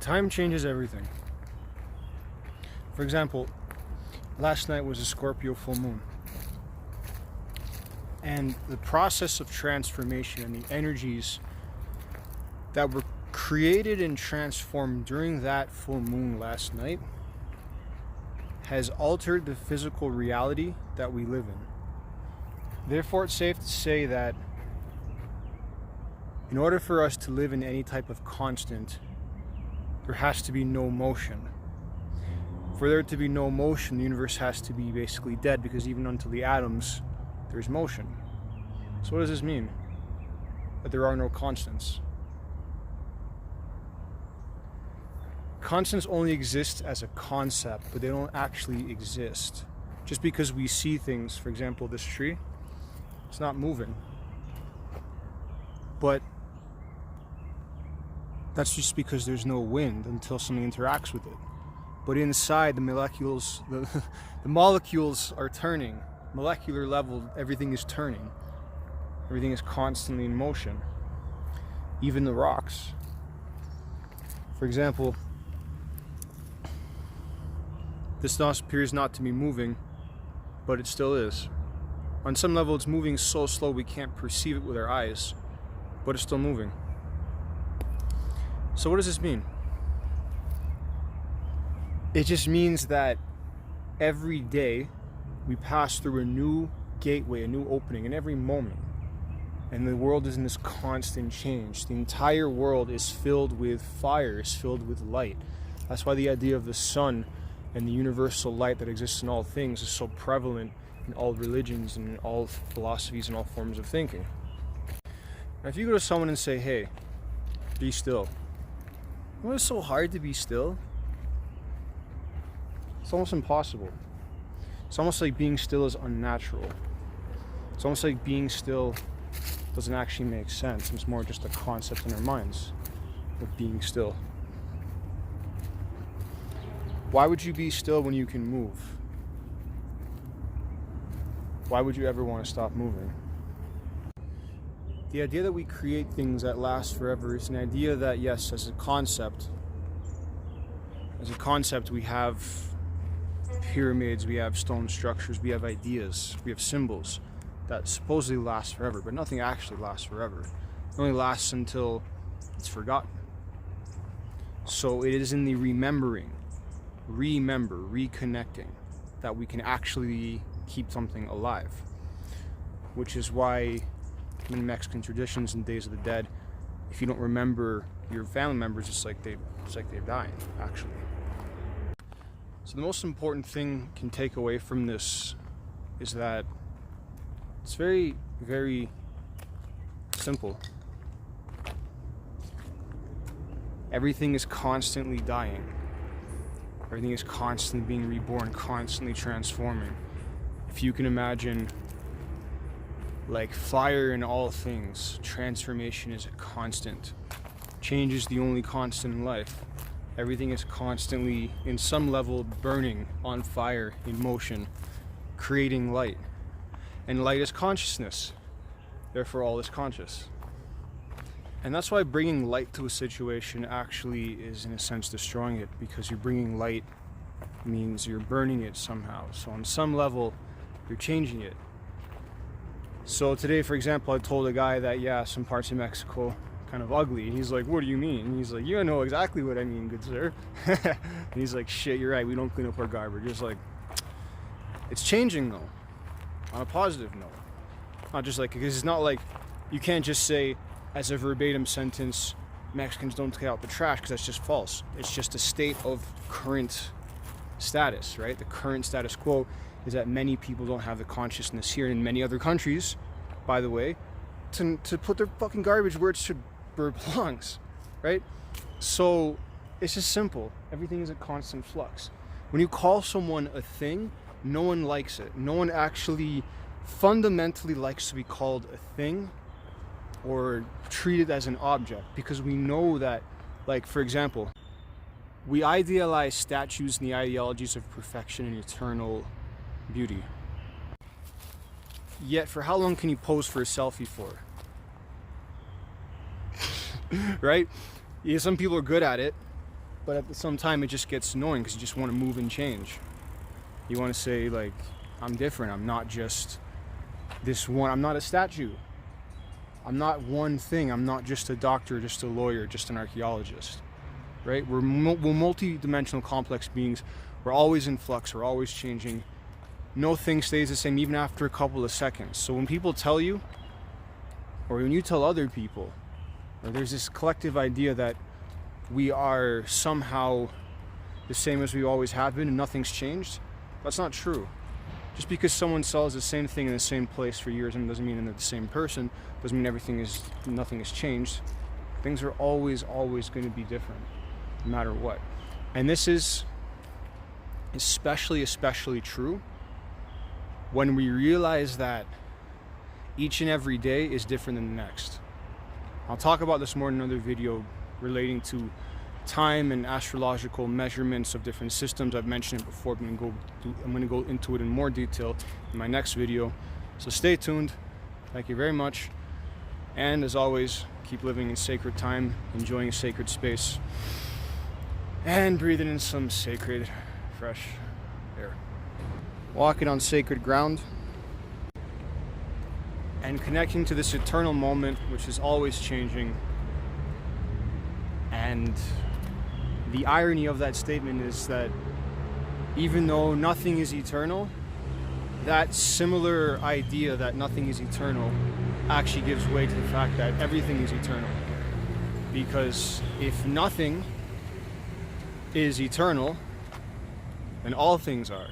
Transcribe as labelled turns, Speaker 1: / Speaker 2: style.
Speaker 1: Time changes everything. For example, last night was a Scorpio full moon. And the process of transformation and the energies that were created and transformed during that full moon last night has altered the physical reality that we live in. Therefore, it's safe to say that in order for us to live in any type of constant, there has to be no motion. For there to be no motion, the universe has to be basically dead, because even until the atoms, there's motion. So what does this mean? That there are no constants. Constants only exist as a concept, but they don't actually exist. Just because we see things, for example, this tree, it's not moving. But that's just because there's no wind until something interacts with it. But inside, the molecules, the molecules are turning. Molecular level, everything is turning. Everything is constantly in motion. Even the rocks. For example, this appears not to be moving, but it still is. On some level, it's moving so slow we can't perceive it with our eyes, but it's still moving. So what does this mean? It just means that every day we pass through a new gateway, a new opening in every moment. And the world is in this constant change. The entire world is filled with fire, is filled with light. That's why the idea of the sun and the universal light that exists in all things is so prevalent in all religions and in all philosophies and all forms of thinking. Now, if you go to someone and say, hey, be still. You know, it's so hard to be still. It's almost impossible. It's almost like being still is unnatural. It's almost like being still doesn't actually make sense. It's more just a concept in our minds of being still. Why would you be still when you can move? Why would you ever want to stop moving? The idea that we create things that last forever is an idea that, yes, as a concept we have pyramids, we have stone structures, we have ideas, we have symbols that supposedly last forever, but nothing actually lasts forever. It only lasts until it's forgotten. So it is in the reconnecting, that we can actually keep something alive. Which is why in Mexican traditions and Days of the Dead, if you don't remember your family members, it's like they're dying, actually. So the most important thing you can take away from this is that it's very, very simple. Everything is constantly dying. Everything is constantly being reborn, constantly transforming. If you can imagine, like fire in all things, transformation is a constant. Change is the only constant in life. Everything is constantly, in some level, burning on fire, in motion, creating light. And light is consciousness. Therefore, all is conscious. And that's why bringing light to a situation actually is, in a sense, destroying it, because you're bringing light means you're burning it somehow. So on some level, you're changing it. So today, for example, I told a guy that, yeah, some parts of Mexico kind of ugly. And he's like, what do you mean? And he's like, you know exactly what I mean, good sir. And he's like, shit, you're right, we don't clean up our garbage. It's like, it's changing though, on a positive note. Not just like, because it's not like, you can't just say, as a verbatim sentence, Mexicans don't take out the trash, because that's just false. It's just a state of current status, right? The current status quo is that many people don't have the consciousness here, and in many other countries, by the way, to put their fucking garbage where it belongs, right? So it's just simple. Everything is a constant flux. When you call someone a thing, no one likes it. No one actually fundamentally likes to be called a thing or treated as an object, because we know that, like, for example, we idealize statues and the ideologies of perfection and eternal beauty. Yet, for how long can you pose for a selfie for? Right? Yeah, some people are good at it. But at the same time, it just gets annoying because you just want to move and change. You want to say, like, I'm different. I'm not just this one. I'm not a statue. I'm not one thing. I'm not just a doctor, just a lawyer, just an archaeologist. Right? We're multi-dimensional complex beings. We're always in flux. We're always changing. No thing stays the same even after a couple of seconds. So when people tell you, or when you tell other people, or there's this collective idea that we are somehow the same as we always have been and nothing's changed, that's not true. Just because someone sells the same thing in the same place for years and doesn't mean they're the same person, doesn't mean nothing has changed. Things are always going to be different, no matter what. And this is especially true when we realize that each and every day is different than the next. I'll talk about this more in another video relating to time and astrological measurements of different systems. I've mentioned it before, but I'm going to go into it in more detail in my next video. So stay tuned. Thank you very much. And as always, keep living in sacred time, enjoying a sacred space, and breathing in some sacred, fresh air. Walking on sacred ground and connecting to this eternal moment, which is always changing. And the irony of that statement is that even though nothing is eternal, that similar idea that nothing is eternal actually gives way to the fact that everything is eternal. Because if nothing is eternal, then all things are.